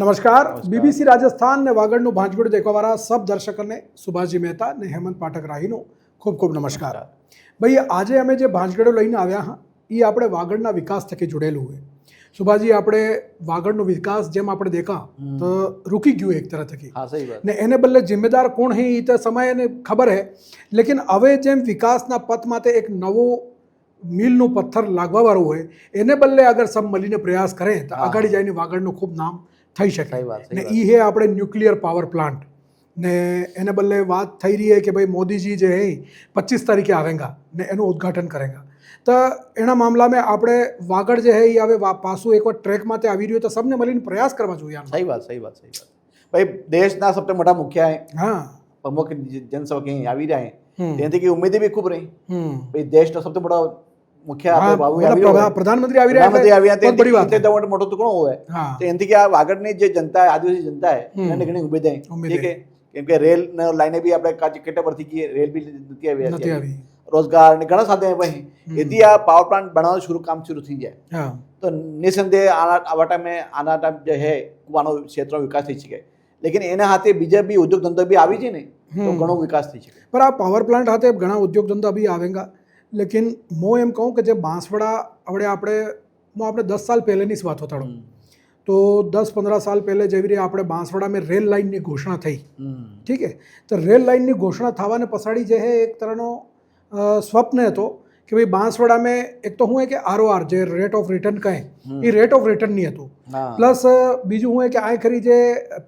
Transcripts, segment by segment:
નમસ્કાર બીબીસી રાજસ્થાન ને વાગડનું ભાંજગઢ દેખવાવાળા સબ દર્શકોને સુભાષજી મહેતા ને હેમંત પાઠક રાહીનો ખૂબ ખૂબ નમસ્કાર. ભાઈ આજે અમે જે ભાંજગઢો લઈને આવ્યા હા એ આપણે વાગડના વિકાસ થકી જોડેલું હોય. સુભાષજી આપણે વાગડનો વિકાસ જેમ આપણે દેખા તો રૂકી ગયું એક તરહ થકી ને એને બદલે જિમ્મેદાર કોણ હે એ તો સમય એને ખબર હે, લેकिन હવે જેમ વિકાસના પથ માટે એક નવો મીલનું પથ્થર લાગવાવાળું હોય એને બદલે અગર સબ મળીને પ્રયાસ કરે તો આગળ જઈને વાગડનું ખૂબ નામ થઈ શકે ને એ હે આપણે ન્યુક્લિયર પાવર પ્લાન્ટ ને એને બદલે વાત થઈ રહી है कि भाई मोदी जी जो है 25 तारीखे आवेगा ने એનું ઉદ્ઘાટન કરેગા. તો એના મામલામાં આપણે વાગડ જે હે એ હવે પાછું એકવાર ટ્રેક માટે આવી રહ્યું તો સબને મળીને પ્રયાસ કરવા જોઈએ. सही बात भाई देशના સૌથી મોટા મુખ્ય હા પ્રમુખ જનસેવક અહીં આવી રહ્યા હે તેનાથી કે ઉમેદ भी खूब रही भाई देशનો સૌથી મોટો મુખ્ય પ્રધાનમંત્રી આવી રહ્યા છે, બડી વાત है મોટો ટુકડો હોય તો એનાથી કે આ વાગડની જે જનતા આદિવાસી જનતા હે એને ઘણી ઉમેદ હે ઠીક હે કેમ કે રેલ લાઈને भी આપણે કેટલા પરથી की રેલ भी નથી આવી રોજગાર ને ઘણા સાધન ભાઈ यदि આ પાવર પ્લાન્ટ બનાવવાનું કામ શરૂ થઈ જાય તો નિસંદેહ આવા ટાઈમે આના ટાઈમ જે હે કુવાનો ક્ષેત્રનો વિકાસ થઈ શકે, લેकिन એના હાથે બીજા બી ઉદ્યોગ ધંધો બી આવી છે ને તો ઘણો વિકાસ થઈ શકે. पर આ પાવર પ્લાન્ટ હાથે ઘણા ઉદ્યોગ ધંધા બી આવેગા, लेकिन मैं એમ કહું કે જે બાંસવાડા હવે આપણે 10 साल પહેલેની જ વાત હોતાડું तो 10-15 साल पहले જેવી રીતે આપણે બાંસવાડામાં રેલ લાઇનની ઘોષણા થઈ, ઠીક હે, તો રેલ લાઇનની ઘોષણા થવાને પછાડી જે હે એક તરહનો સ્વપ્ન હતો કે ભાઈ બાંસવાડામાં એક તો હું કે આરઓઆર જે રેટ ઓફ રિટર્ન કહે એ રેટ ઓફ રિટર્ન નહીં હતું, પ્લસ બીજું હું કે આ ખરી જે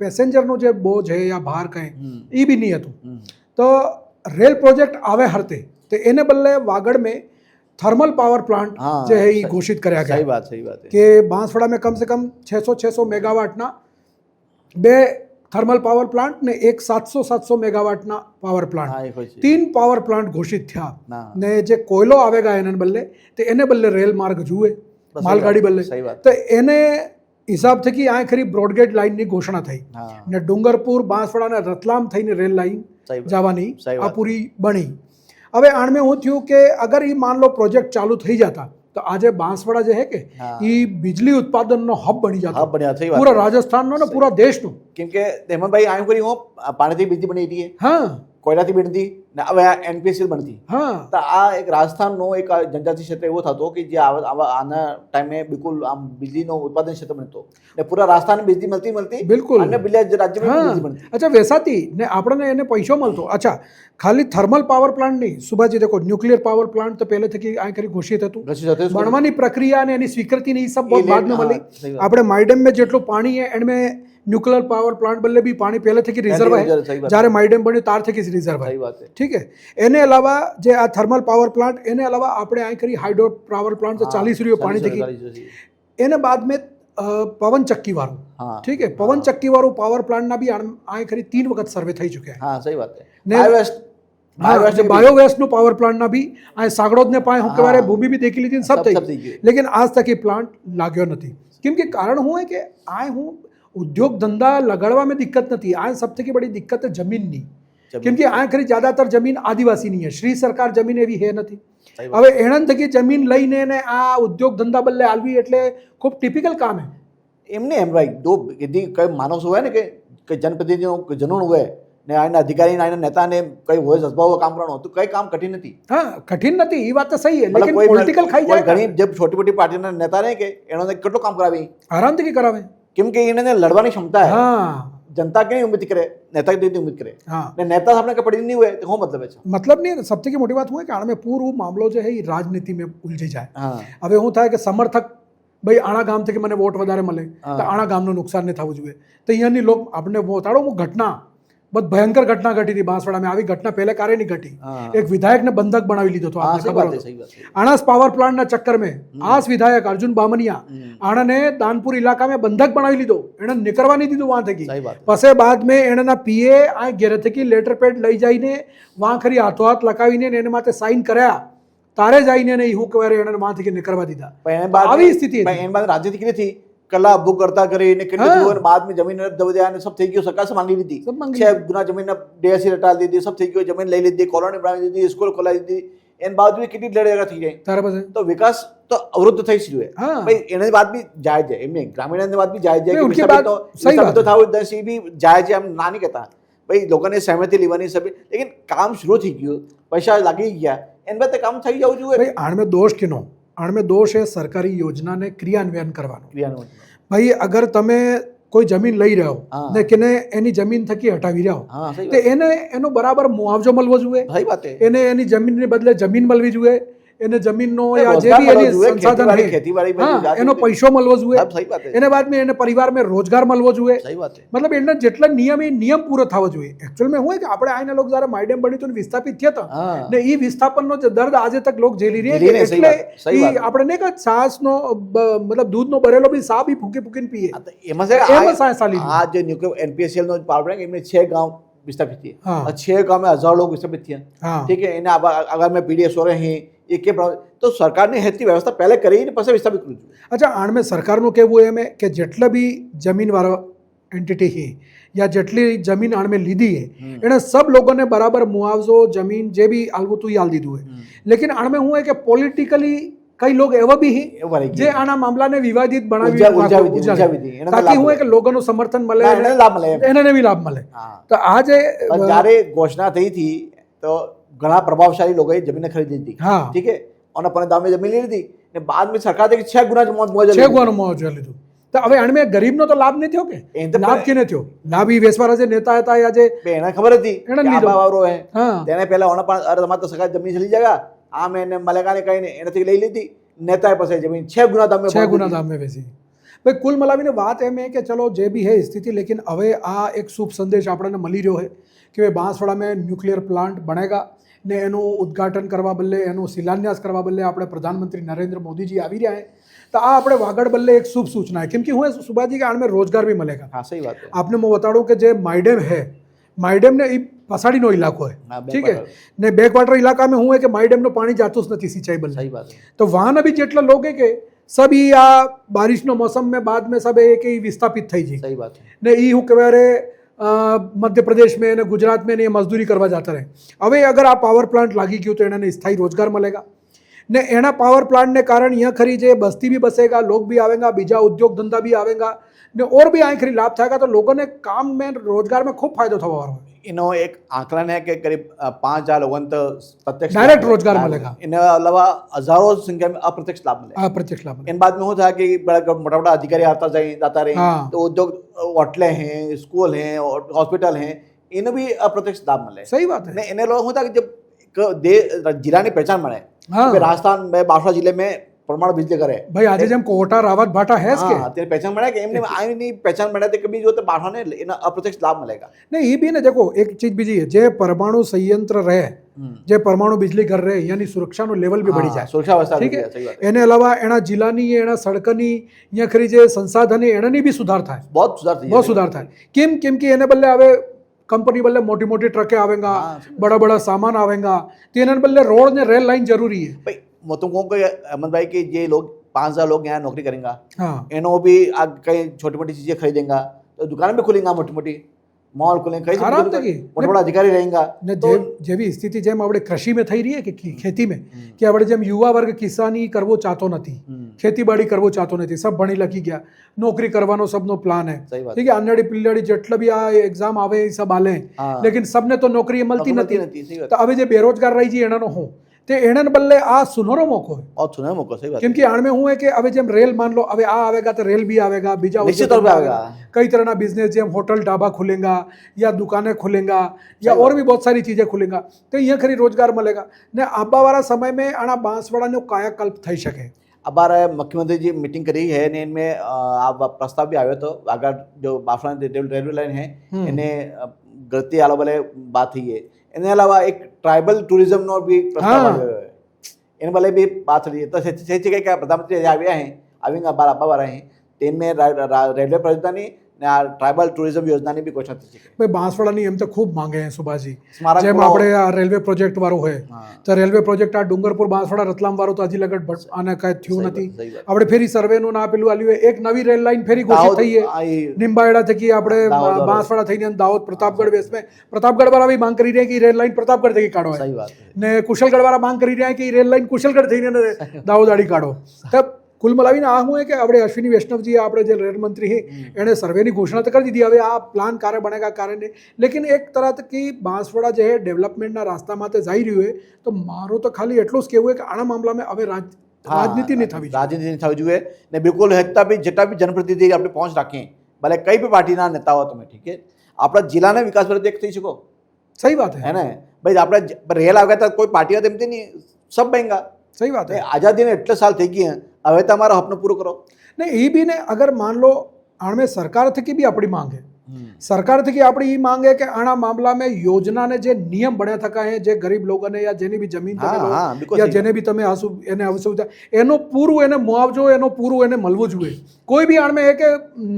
પેસેન્જરનો જે બોજ છે યા ભાર કહે એ બી નહીં હતું. તો રેલ પ્રોજેક્ટ આવે હરતે તો એને બદલે વાગડ में थर्मल पावर प्लांट जो है ये घोषित कराया गया. सही बात है कि बांसवाड़ा में कम से कम 600 मेगावाटना बे थर्मल पावर प्लांट ने एक 700 मेगावाटना पावर प्लांट 3 पावर प्लांट घोषित થયા ને જે કોયલો આવેગા એને બદલે તો એને બદલે રેલ માર્ગ જુએ માલગાડી બદલે તો એને હિસાબ થકી આ ખરી બ્રોડગેજ લાઇનની ઘોષણા થઈ ને ડુંગરપુર બાંસવાડા ને રતલામ થઈને રેલ લાઇન જવાની આ પૂરી બની. હવે આણમે હું થયું કે અગર એ માન લો પ્રોજેક્ટ ચાલુ થઈ જતા તો આજે બાંસવાડા જે હે કે એ बिजली उत्पादनનો હબ બની જતો પૂરા રાજસ્થાનનો ને પૂરા દેશનો. કેમ કે તેમાં ભાઈ આયું કરી હું પાણીથી बिजली બની રહી है, હા કોયલાથી બનતી ને હવે એનપીએસસી બનતી. હા તો આ એક રાજસ્થાનનો એક જનજાતિ ક્ષેત્ર એવો થતો કે જે આના ટાઈમે બિલકુલ આમ बिजलीનો ઉત્પાદન ક્ષેત્ર બનતો ને પૂરા રાજસ્થાન बिजली મળતી બિલકુલ અને બીજા રાજ્યમાં बिजली બનતી. અચ્છા વેસાતી ને આપણને એને પૈસો મળતો. અચ્છા ખાલી થર્મલ પાવર પ્લાન્ટ નહીં સુભાજી, દેખો ન્યુક્લિયર પાવર પ્લાન્ટ તો પહેલે થકી આ કરી ઘોષિત હતું, બનવાની પ્રક્રિયા ને એની સ્વીકૃતિ ને એ સબ બહુ બાદ में મળી. આપણે માઇડમ में જેટલું પાણી હે એનમે ન્યુક્લિયર પાવર પ્લાન્ટ બદલે બી પાણી પહેલે થકી રિઝર્વ હે, જ્યારે માઇડમ બન્યું તાર થકી રિઝર્વ હે, ઠીક હે. એને અલાવા જે આ થર્મલ પાવર પ્લાન્ટ એને અલાવા આપણે આ કરી હાઇડ્રો પાવર પ્લાન્ટ તો 40 રૂપિયા પાણી થકી એને બાદ में પવન ચક્કી વાળું, ઠીક હે, પવન ચક્કી વાળું પાવર પ્લાન્ટના બી આ ખરી 3 વખત સર્વે થઈ ચૂક્યા. હા સહી વાત હે. बायोवेस्ट नो पावर प्लांट ना भी आ सागड़ोद ने पाए हम के भूमि भी देखी लीधी सब થઈ ગઈ, लेकिन आज तक ये प्लांट लाग्यो નથી. કેમ કે કારણ હું है कि आए हूँ उद्योग धंधा लगाड़वा में दिक्कत नहीं, आए सबसे की बड़ी दिक्कत है जमीन नहीं. કેમ કે આ ખરી જ્યાદાતર જમીન આદિવાસી ની है, શ્રી સરકાર જમીન એવી હે નથી. હવે એણન થકી જમીન લઈને ને આ ઉદ્યોગ ધંધા બદલે આલવી એટલે ખૂબ ટિપિકલ કામ હે. એમને એમ ભાઈ દો यदि કઈ માણસ હોય ને કે જનપ્રતિનિધિનો જનૂન હોય ને આના અધિકારી આના નેતાને કઈ હોય જજ્બા કામ કરવાનો તો કઈ કામ કઠિન નથી. હા કઠિન નથી એ વાત તો સહી है, लेकिन पॉलिटिकल ખાઈ જાય ઘણી જે છોટી મોટી પાર્ટીના નેતા ને કે એનો કેટલું કામ કરાવી આરામથી કરાવે કેમ કે એને લડવાની ક્ષમતા હે. હા जनता की उम्मीद करे नेता की उम्मीद करे. हाँ ने नेता अपने के पड़ी नहीं हुए तो मतलब है मतलब नहीं. सबसे की मोटी बात हुआ कि आने में पूरा मामलो जो है ये राजनीति में उलझी जाए. હવે હું થાય કે સમર્થક ભાઈ આણા ગામ થી મને વોટ વધારે મળે તો આણા ગામનું નુકસાન નહીં થવું જોઈએ તો અહીંયાની લોક આપણે વોતાડો હું ઘટના बहुत भयंकर घटना घटी थी बांसवाड़ा में. આવી ઘટના पहले कार्य नहीं घटी. एक विधायक ने बंधक बनावी लीधो तो आपने खबर है आणास पावर प्लांट ना चक्कर में आस विधायक अर्जुन बामनिया आणा ने दानपुर इलाका में बंधक बनावी लीधो, एने निकरवा नहीं दीधो वहां थकी. पसे बाद में एने ना पीए आ घेरे थकी लेटर पेड લઈ જઈને वहां खरी हाथों हाथ લગાવીને એને માથે સાઇન કર્યા તારે જઈને ને હું કહેવાય એને वहां थकी निकरवा દીધા. આવી સ્થિતિ હતી. એન બાદ રાજનીતિ કરી थी कला बुक करता करे ने कितने जीवन बाद में जमीन दब दिया ने सब થઈ ગયો સરકાર से मांगी ली थी 6 गुना जमीन डेसी रटाल दी थी सब થઈ ગયો जमीन લઈ લીધી કોલોની બનાવી દીધી સ્કૂલ ખોલાવી દીધી એન બાદ भी कितनी लड़ेगा थी जाए तारे बस तो विकास તો અવરુદ્ધ થઈ શક્યું હા. ભાઈ એની વાત બી જાયજ છે એમને ગ્રામીણ વાત બી જાયજ છે નહીં, કે ઉનકી વિસ્થાપિત बात सही बात તો થાવું દસ એ બી જાયજ છે, એમ ના નહીં કહેતા ભાઈ લોકોને સહેમતી લેવાની સભી, લેકિન કામ શરૂ થઈ ગયું, પૈસા લાગી ગયા, એના બાદ કામ થઈ જવું જોઈએ. ભાઈ આણમે દોષ કિનો? આણમે દોષ એ સરકારી યોજનાને ક્રિયાન્વયન કરવાનો. ક્રિયાનું ભાઈ અગર તમે કોઈ જમીન લઈ રહ્યો હા. ને કેને એની જમીન થકી હટાવી રહ્યો હા સહી તો એને એનો બરાબર મુઆવજો મળવો જોઈએ, સહી વાત છે. એને એની જમીનને બદલે જમીન મળવી જોઈએ, એને જમીનનો યા જે રોજગાર બી એની મળવો જોઈએ, સંસાધન ખેતીવાડી- છે ખેતીવાડી હા, બધું જાતું એનો છે. પૈસો મળવો જોઈએ, હા, સહી વાત છે. એને બાદ એને પરિવારમાં રોજગાર મળવો જોઈએ, સહી વાત છે. મતલબ એના જેટલા નિયમ એ નિયમ પૂરો થવો જોઈએ. એકચ્યુઅલમાં શું હોય કે આપણે આના લોકો જ્યારે માયડેમ બન્યું હતું ને વિસ્થાપિત થયા હતા હા. ને એ વિસ્થાપનનો જે દર્દ આજે તક લોક ઝેલી રહી ઝેલી રહે, સહી એટલે વાત, સહી ઈ વાત. આપણે નહીં કે છાસનો મતલબ દૂધનો ભરેલો બી સા બી ફૂકી ફૂકીને પીએ. હા, તો એમાં છે કે એમાં સાયન્સ આલી આ જે ન્યુક્લિયર એનપીએસએલ નો પાવર है, इनमें 6 गांव विस्थापित थे हाँ. और 6 गांव में 1000 लोग विस्थापित थे. हाँ. ठीक है, इन्हें अगर में पीडीएस हो रहे हैं ये के तो सरकार ने हेती व्यवस्था पहले કરી ને પછી વિસ્થાપિત કર્યું છે. અચ્છા આણમે સરકારનું કહેવું એમ કે જેટલા બી જમીનવાળા એન્ટિટી છે યા જેટલી જમીન આણમે લીધી है એણે સબ લોકોને બરાબર મુઆવજો જમીન જે બી આલવું તું આલ દીધું है, लेकिन આણમે હું है કે પોલિટિકલી કઈ લોગ એવા બી હે એવું રહી જે આના મામલાને વિવાદિત બનાવી ઉલઝાવી દી. એને તો તાકી લાભ હું મળે. કે લોકોનું સમર્થન મળે ના, એને લાભ મળે એમ. એને બી લાભ મળે. હા. તો આ જે પણ જ્યારે ઘોષણા થઈ હતી તો ઘણા પ્રભાવશાળી લોકોએ જમીન ખરીદી હતી. હા. ठीक है, और अपने दाम में जमीन ली थी ने बाद में सरकार देखी 6 गुना मुआवजा છે ગુવાનો મુઆવજો લીધું. તો હવે આણમે ગરીબનો તો લાભ નહીં થયો કે એ તો લાભ કેને થયો? લાભ ઈ વેસવાળા જે નેતા હતા યા જે એને ખબર હતી એને કે આ લીધો. ભાવ હે હા. તેને પહેલા ઓના પણ અરે તમારે તો સરકાર જમીન ચલી જાયગા આમ એને મલેગાને કહીને એનાથી લઈ લીધી, નેતાએ પાસે જમીન 6 ગુના દામે 6 ગુના દામ में વેચી. ભાઈ કુલ મલાવીને વાત એમ है કે ચલો જે भी है स्थिति, लेकिन હવે આ એક શુભ સંદેશ આપણને મળી રહ્યો है કે ભાઈ બાંસવાડા में ન્યુક્લિયર પ્લાન્ટ બનેગા ને એનું ઉદ્ઘાટન કરવા બદલે એનું શિલાન્યાસ કરવા બદલે આપણે પ્રધાનમંત્રી નરેન્દ્ર મોદીજી આવી રહ્યા है તો આ આપણે વાગડ બદલે એક શુભ સૂચના है, क्योंकि હું सुभाजी के आड़ में रोजगार भी मिलेगा. હા સહી વાત છે. आपने मैं बताड़ू कि जे माइडेम है माइडेम ने પસાડીનો ઇલાકો है, हाँ, ठीक है ने बैकवाटर इलाका में હું है कि माइडेम નો પાણી જાતું જ નથી સિંચાઈ બદલે. સહી વાત છે. तो वहाँ अभी જેટલા लोग है कि सब ही आ बारिश नो मौसम में बाद में सब एक ही विस्थापित થઈ જાય સહી વાત છે. ને ઈ હું કહેવાય રે મધ્ય પ્રદેશ में ને गुजरात में ने मजदूरी કરવા जाता रहे. હવે અગર આ પાવર પ્લાન્ટ લાગી ગયું તો એને સ્થાयी रोजगार मिलेगा ने एना पावर प्लांट ने कारण यहाँ खरी जे बस्ती भी बसेगा, लोग भी आवेगा, बीजा उद्योग धंधा भी आवेगा ने और भी आई खरी लाभ थाएगा तो लोगों ने काम में रोजगार में खूब फायदो थवा वाळो. इनो एक आंकलन है कि करीब 5000 लोगों तो प्रत्यक्ष डायरेक्ट रोजगार मिलेगा. इनके अलावा हजारों संख्या में अप्रत्यक्ष लाभ मिलेगा. अप्रत्यक्ष लाभ इन बाद में होता है कि बड़ा मोटा मोटा अधिकारी जाता रहे हाँ. तो उद्योग होटलें हैं, स्कूल हैं, हॉस्पिटल हैं, इन्हें भी अप्रत्यक्ष लाभ मिले. सही बात है. ने इन्हें लोग होता है कि जब जिला की पहचान बने हाँ. राजस्थान में बांसवाड़ा जिले में परमाणु बिजली करे भाई आज जेम कोटा रावत भाटा है हाँ, तेरे पहचान बना कि एमने आई नहीं पहचान बना तो कभी जो तो बांसवाड़ा ने इन्हें अप्रत्यक्ष लाभ मिलेगा. नहीं ये भी ने देखो एक चीज बीजी है जे परमाणु संयंत्र रहे जे परमाणु बिजली घर रहे यानी सुरक्षा नो लेवल भी बढ़ी जाए. सुरक्षा व्यवस्था ठीक सही है. बात है. एने अलावा एना जिलानी एना सड़कनी या खरी जे संसाधन एनानी भी सुधार थाय. बहुत सुधार थी बहुत सुधार थाय. केम कि एने बदले હવે कंपनी बदले मोटी मोटी ट्रकें आवेगा, बड़ा बड़ा सामान आवेगा तो एने बदले रोड ने रेल लाइन जरूरी है. भाई मैं तुमको कोई अहमद भाई कि ये लोग 5000 लोग यहाँ नौकरी करेंगे, हाँ इन्हों भी कई छोटी मोटी चीजें खरीदेंगा तो दुकान भी खुलेंगा, मोटी मोटी मॉल खुलेंगे, कई आराम थकी. मोटा मोटा अधिकारी रहेगा ને तो જેવી સ્થિતિ જેમ આપણે કૃષિમાં થઈ રહી છે કે ખેતી में કે આપણે જેમ યુવા વર્ગ કિસાની કરવો ચાહતો નથી, ખેતીબાડી કરવો ચાહતો નથી, सब ભણી લખી ગયા, નોકરી કરવાનો सबનો પ્લાન है. सही बात. ठीक है अन्नड़ी पिल्लड़ी જેટલા બી આ એક્ઝામ આવે એ सब આલે हाँ. लेकिन सबने तो नौकरी મળતી नौकरी નથી. नहीं, सही बात. તો હવે જે બેરોજગાર રહી છે એનાનો હું તે એના બદલે આ સુનહરો મોકો है. और सुना मौका सही बात. કેમ કે આણમે હું है કે હવે જેમ રેલ માન લો હવે આ આવેગા તો રેલ भी आवेगा, बीजा निश्चित उद्योग तौर पे आवेगा. आवेगा. कई तरह ना बिजनेस जेम होटल ढाबा खुलेगा या दुकानें खुलेगा या और भी बहुत सारी चीजें खुलेगा तो यहाँ खरी रोजगार मिलेगा ने आबा वाला समय में आना बांसवाड़ा नो कायाकल्प થઈ શકે. अब बार मुख्यमंत्री जी मीटिंग करी है ने इनमें आप प्रस्ताव भी आयो तो अगर जो बांसवाड़ा रेलवे लाइन है इन्हें गलती आलो वाले बात ही है. इनके अलावा एक ट्राइबल टूरिज्म नो भी प्रस्ताव हाँ. आयो है. इन वाले भी बात रही है तो सही जगह क्या प्रधानमंत्री आया हैं आवेंगे बार अब्बा बार हैं तेन में रेलवे प्रधानी ને આ ટ્રાઇબલ ટુરિઝમ યોજનાની બી ઘોષણા થઈ છે. ભાઈ બાંસવાડાની એમ તો ખૂબ માંગે છે સુભાષજી, સ્મારક જેમ પૂરો- આપણે આ રેલવે પ્રોજેક્ટ વાળું હોય હા. તો રેલવે પ્રોજેક્ટ આ ડુંગરપુર બાંસવાડા રતલામ વાળું તો હજી લગત આને કઈ થયું નથી. સહી વાત. આપણે ફેરી સર્વેનું ના પેલું આલ્યું એક નવી રેલ લાઈન ફેરી ઘોષિત દાહોદ- થઈ આ એ નિંબાયડા થકી આપણે દાહોદ વાળો. બાંસવાડા થઈને દાહોદ પ્રતાપગઢ વેસ્ટ में प्रतापगढ़ वाला भी मांग કરી રહ્યા કે રેલ લાઈન પ્રતાપગઢ થકી કાઢો સહી વાત છે. ને કુશલગઢ વાળા માંગ કરી રહ્યા કે રેલ લાઈન કુશલગઢ થઈને દાહોદ આડી કાઢો. તો કુલ મલાવીને આ હું કે આપણે અશ્વિની વૈષ્ણવજી આપણે જે રેલ મંત્રી है એણે સર્વેની ઘોષણા તો કરી દીધી. હવે આ પ્લાન કાર્ય બનેગા કાર્ય નહીં, લેकिन એક तरह की बांसवाड़ा जो है डेवलपमेंटના રાસ્તામાં તે જઈ રહ્યું है તો મારું તો ખાલી એટલું જ કહેવું है કે આના મામલામાં હવે રાજનીતિ નહીં થવી જોઈએ. રાજનીતિ નહીં થવી જોઈએ ને બિલકુલ હેતા બી જેટલા બી જનપ્રતિનિધિ આપણે પહોંચ રાખીએ, ભલે કઈ બી પાર્ટીના નેતા હો તમે, ઠીક છે, આપણા જિલ્લાના વિકાસ પર દેખ થઈ શકો. સહી વાત है ना भाई, આપણે રેલ આવ્યા હતા કોઈ પાર્ટી હતી એમથી નહીં, સબ બહેંગા. સહી વાત है. આઝાદીને એટલે સાલ થઈ ગયા, હવે તમારો હપનું પૂરું કરો. नहीं ये भी ने अगर मान लो आने सरकार थकी भी अपनी मांग है, सरकार थकी अपनी ये मांग है कि आना मामला में योजना ने जे नियम बने थका है जे गरीब लोगों ने या जेनी भी जमीन हाँ, તમે લો, हाँ, बिल्कुल या सही। जेने भी તમે આસુ એને અસુવિધા એનો પૂરું એને મુઆવજો એનો પૂરું એને મળવું જોઈએ. કોઈ બી આણ में એ કે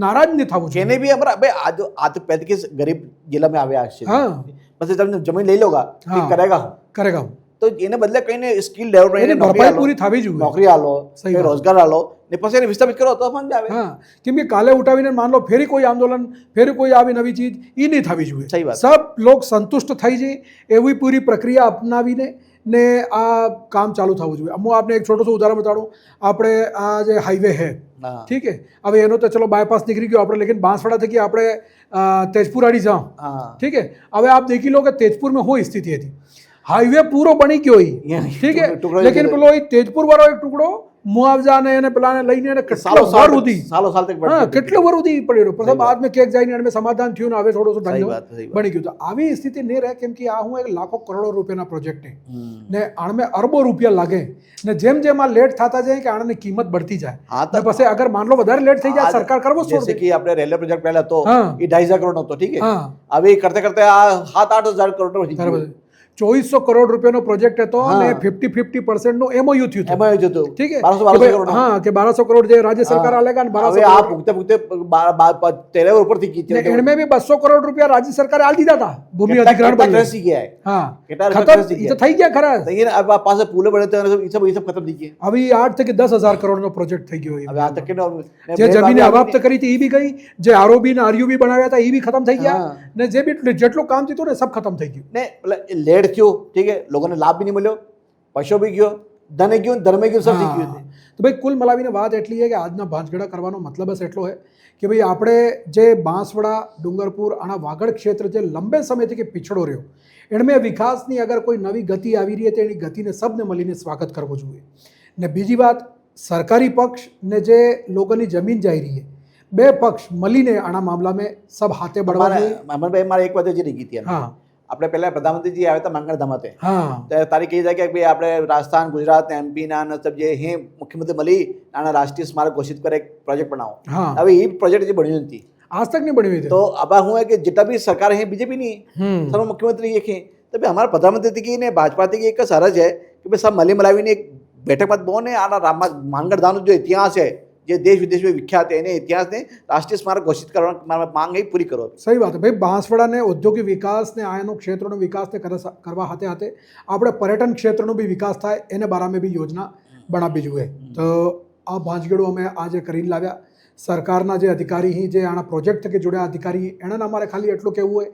નારાજ નહીં થવું જોઈએ. જેને બી અમારા ભાઈ આ તો પહેલી કે ગરીબ જિલ્લા में આવ્યા છે, हाँ પછી તમે જમીન લઈ લોગા हाँ, કરેગા करेगा તો એને બદલે કઈને સ્કિલ ડેવલપ એની ભરપાઈ પૂરી થવી જોઈએ. નોકરી આલો, સહી કોઈ વાત. રોજગાર આલો ને પછી એને વિસ્થાપિત કરો તો સમજ આવે. हाँ કેમ કે કાલે ઉઠાવીને માન લો ફેરી કોઈ આંદોલન ફેરી કોઈ આવી નવી ચીજ એ નહીં થવી જોઈએ. સહી વાત. સબ લોગ સંતુષ્ટ થઈ જાય એવી પૂરી પ્રક્રિયા અપનાવીને ને આ કામ ચાલુ થવું જોઈએ. હું આપને એક છોટું ઉદાહરણ બતાડું. આપણે આ જે હાઈવે હે, હા ઠીક है, હવે એનો તો ચલો બાયપાસ નીકળી ગયો આપણે, લેकिन बांसवाड़ा થકી આપણે तेजपुर आड़ी जाओ, હા ठीक है. હવે आप देखी लो कि तेजपुर में हो स्थिति थी, हाईवे पूरो बनी गयो ही, यहाँ ठीक है, टुकड़ो लेकिन ही પેલો એ તેજપુર વાળો એક ટુકડો મુઆવજા ને એને પેલાને લઈને એને કેટલો વાર સુધી સાલો સાલ તક હા કેટલો વાર સુધી પડ્યો. પછી બાદ મેં કેક જઈને એમને સમાધાન થયું ને હવે થોડું સહી ઢંગ વાત, સહી વાત. બની ગયું. તો આવી સ્થિતિ નહીં રહે, કેમ કે આ હું એક લાખો કરોડો રૂપિયાના પ્રોજેક્ટ હે હમ. ને આણમે અરબો રૂપિયા લાગે ને જેમ જેમ આ લેટ થતા જાય કે આની કિંમત बढ़ती જાય હા ને પછી અગર માન લો વધારે લેટ થઈ જાય આ- સરકાર કરવો જ છોડ जैसे દે. कि આપણે રેલવે પ્રોજેક્ટ પહેલા હતો હા. એ 2,500 કરોડ હતો, ઠીક है, હા હવે એ કરતે કરતે આ 7-8 હજાર કરોડ વધી બરાબર. ગયું. 2400 કરોડ રૂપિયાનો પ્રોજેક્ટ હતો હા. અને 50-50% નું MOU થયું હતું. એમાં એવું જ હતું. ઠીક है 1200 કે કરોડ. ભાઈ, હા કે 1200 કરોડ જે રાજ્ય સરકાર આલેગા ને હવે 1200 આ કરોડ પૂગતે પૂગતે 13 ઉપરથી ને કીધી એણમે બી 200 કરોડ રૂપિયા રાજ્ય સરકારે આલી દીધા હતા ભૂમિ અધિગ્રહણ બદલે. બેસી ગયા હા કેટલા ખતમ રૂપિયા ખર્ચી ઈ તો ગયા. થઈ ગયા ખરા. તો એને આ પાસે પુલે બને તો એ સબ ખતમ થઈ ગયા. હવે ઈ 8 થી 10,000 કરોડનો પ્રોજેક્ટ થઈ ગયો. હવે આ તક કે જે જમીને અવાપ્ત કરી હતી એ બી ગઈ, જે આરઓબી ને આરયુબી બનાવ્યા હતા એ બી ખતમ થઈ ગયા હા. ને જે બી જેટલું કામ થયું ને સબ ખતમ થઈ ગયું. ને લેટ થયો, ઠીક है, લોકોને લાભ બી નહીં મળ્યો, પૈસો બી ગયો, ધને ગયું, ધર્મે ગયું, સબ થઈ ગયું. તો ભાઈ કુલ મલાવીને વાત એટલી છે કે આજના ભાંજગડા કરવાનો મતલબ જ એટલો છે કે ભાઈ આપણે જે બાંસવાડા ડુંગરપુર આના વાગડ ક્ષેત્ર જે લંબે સમયથી કે પીછડો રહ્યો એણમે વિકાસની અગર કોઈ નવી ગતિ આવી રહી છે એની ગતિને સબને મળીને સ્વાગત કરવું જોઈએ. ને બીજી વાત, સરકારી પક્ષ ને જે લોકોની જમીન જઈ રહી છે બે પક્ષ મળીને આના મામલામાં સબ હાથે બળવા જોઈએ. અમરભાઈ મારે એક વાત હજી રહી ગઈ હતી. હા આપણે પહેલા પ્રધાનમંત્રીજી આવ્યા હતા માંગણ ધામતે, હા ત્યારે તારીખ એ થાય કે ભાઈ આપણે રાજસ્થાન, ગુજરાત ને એમપી ના ને સબ જે હે મુખ્યમંત્રી મળી આના રાષ્ટ્રીય સ્મારક ઘોષિત કરે, એક પ્રોજેક્ટ બનાવો. હા હવે એ પ્રોજેક્ટ જે બન્યું નથી, આજ તક નહીં બની તો अब હું है कि जितना भी सरकार है बीजेपी नहीं, હમ सर्व मुख्यमंत्री एक है, तो भाई हमारा प्रधानमंत्री की ने भाजपा की एक सरज है कि भाई सब मली मलावी ने एक बैठक मत बोने आना मांगड़ दानो जो इतिहास है જે દેશ વિદેશ में વિખ્યાત है એને ઇતિહાસને રાષ્ટ્રીય સ્મારક ઘોષિત કરવાની માંગ એ પૂરી કરો. સહી વાત છે ભાઈ. બાંસવાડાને ઔદ્યોગિક વિકાસ ને આયનો ક્ષેત્રનો વિકાસને કરવા હાથે હાથે આપણે પર્યટન ક્ષેત્રનો બી વિકાસ થાય એને બારામાં બી યોજના બનાવવી જોઈએ. તો આ ભાંજગડું અમે આજે કરીને લાવ્યા. સરકારના જે અધિકારી જે આના પ્રોજેક્ટ થકી જોડ્યા અધિકારી એને અમારે ખાલી એટલું કહેવું હોય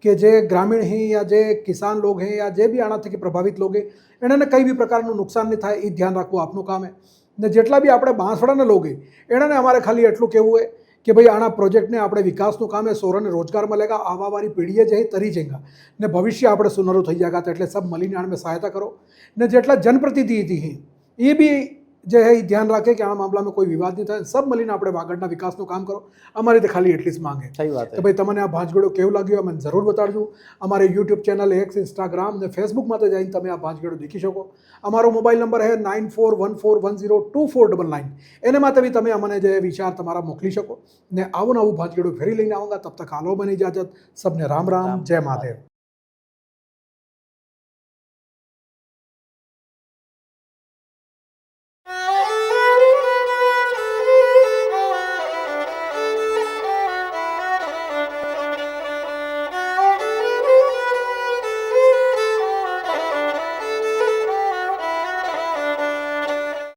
કે જે ગ્રામીણ હે યા જે કિસાન લોગ હે યા જે બી આના થકી પ્રભાવિત લોગ હે એને કંઈ બી પ્રકારનું નુકસાન નહીં થાય એ ધ્યાન રાખવું આપનું કામ હે. ને જેટલા બી આપણે બાંસવાડાના લોગ હે એને અમારે ખાલી એટલું કહેવું હોય કે ભાઈ આના પ્રોજેક્ટને આપણે વિકાસનું કામ હે, સોરોને રોજગાર મળેગા, આવાવાળી પીઢીએ જે તરી જેગા ને ભવિષ્ય આપણે સુનરું થઈ જાગા. તો એટલે સબ મળીને આને સહાયતા કરો ને જેટલા જનપ્રતિનિધિ હે એ બી જે હે એ ધ્યાન રાખે કે આ મામલામાં કોઈ વિવાદ નહીં થાય. સબ મળીને આપણે વાગડના વિકાસનું કામ કરો. અમારી તો ખાલી એટલી જ માંગે. સહી વાત તો ભાઈ તમને આ ભાંજગડો કેવું લાગ્યું અમને જરૂર બતાડજો. અમારે યુટ્યુબ ચેનલ એક્સ, ઇન્સ્ટાગ્રામ ને ફેસબુકમાં તો જઈને તમે આ ભાંજગડો દેખી શકો. અમારો મોબાઈલ નંબર છે 9414102499. એને માટે બી તમે અમને જે વિચાર તમારા મોકલી શકો ને આવું નવું ભાંજગડું ફેરી લઈને આવુંગા. તબ તક આલો બની ઇજાજત. સબને રામ રામ, જય મહાદેવ.